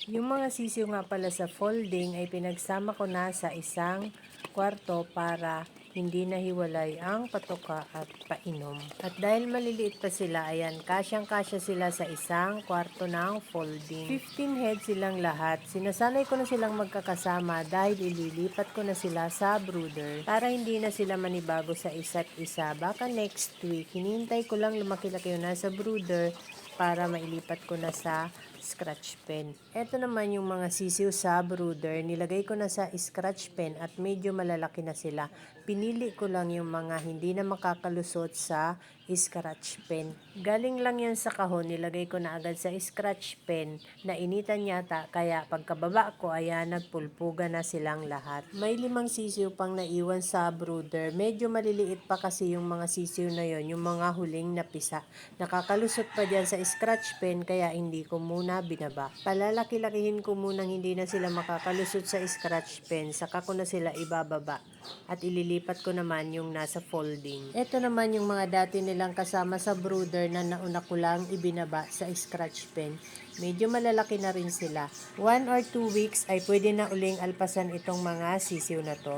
Yung mga sisiw nga pala sa folding ay pinagsama ko na sa isang kwarto para hindi nahiwalay ang patoka at painom. At dahil maliliit pa sila, ayan, kasyang-kasya sila sa isang kwarto ng folding. 15 heads silang lahat. Sinasanay ko na silang magkakasama dahil ililipat ko na sila sa brooder para hindi na sila manibago sa isa't isa. Baka next week, hinihintay ko lang lumaki-laki yun na sa brooder para mailipat ko na sa scratch pen. Ito naman yung mga sisiw sa brooder. Nilagay ko na sa scratch pen at medyo malalaki na sila. Pinili ko lang yung mga hindi na makakalusot sa scratch pen. Galing lang yan sa kahon. Nilagay ko na agad sa scratch pen. Nainitan yata kaya pagkababa ko ayan nagpulpuga na silang lahat. May 5 sisiw pang naiwan sa brooder. Medyo maliliit pa kasi yung mga sisiw na yon, yung mga huling napisa. Nakakalusot pa dyan sa scratch pen kaya hindi ko muna binaba. Palalaki-lakihin ko munang hindi na sila makakalusot sa scratch pen, saka ko na sila ibababa at ililipat ko naman yung nasa folding. Ito naman yung mga dati nilang kasama sa brooder na nauna ko lang ibinaba sa scratch pen. Medyo malalaki na rin sila. 1 or 2 weeks ay pwede na uling alpasan itong mga sisiw na to.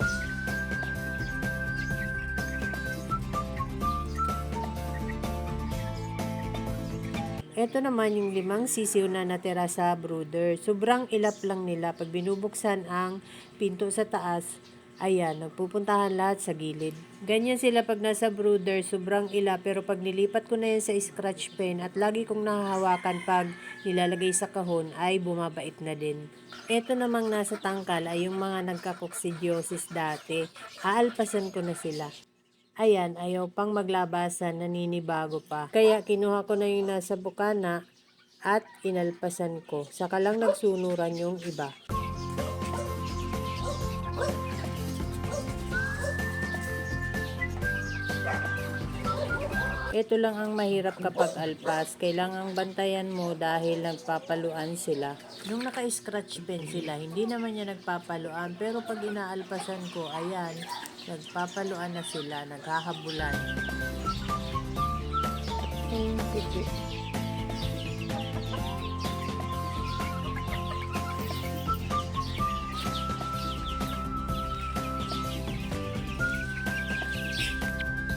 Ito naman yung 5 sisiw na natira sa brooder. Sobrang ilap lang nila. Pag binubuksan ang pinto sa taas, ayan, nagpupuntahan lahat sa gilid. Ganyan sila pag nasa brooder, sobrang ilap. Pero pag nilipat ko na yan sa scratch pen at lagi kong nahahawakan pag nilalagay sa kahon, ay bumabait na din. Ito namang nasa tangkal ay yung mga nagkakoksidiosis dati. Aalpasan ko na sila. Ayan, ayaw pang maglabasan, naninibago pa. Kaya kinuha ko na yung nasa bukana at inalpasan ko. Saka lang nagsunuran yung iba. Ito lang ang mahirap kapag alpas. Kailangang bantayan mo dahil nagpapaluan sila. Nung naka-scratch pen sila, hindi naman niya nagpapaluan. Pero pag inaalpasan ko, ayan, nagpapaluan na sila, naghahabulan.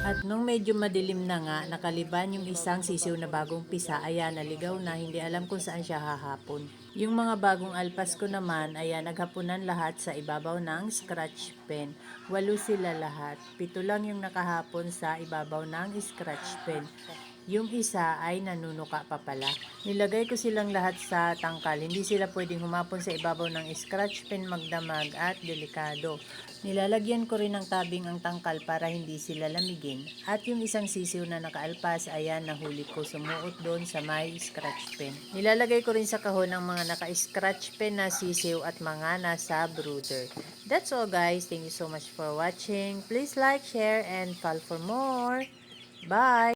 At nung medyo madilim na nga, nakaliban yung isang sisiw na bagong pisa, ayan, naligaw na, hindi alam kung saan siya hahapon. Yung mga bagong alpas ko naman, ayan, naghapunan lahat sa ibabaw ng scratch pen. 8 sila lahat. 7 lang yung nakahapon sa ibabaw ng scratch pen. Yung isa ay nanunuka pa pala. Nilagay ko silang lahat sa tangkal. Hindi sila pwedeng humapon sa ibabaw ng scratch pen, magdamag at delikado. Nilalagyan ko rin ng tabing ang tangkal para hindi sila lamigin. At yung isang sisiw na nakaalpas, ayan, nahuli ko, sumuot doon sa may scratch pen. Nilalagay ko rin sa kahon ang mga naka-scratch pen na sisiw at mga nasa brooder. That's all guys. Thank you so much for watching. Please like, share, and follow for more. Bye!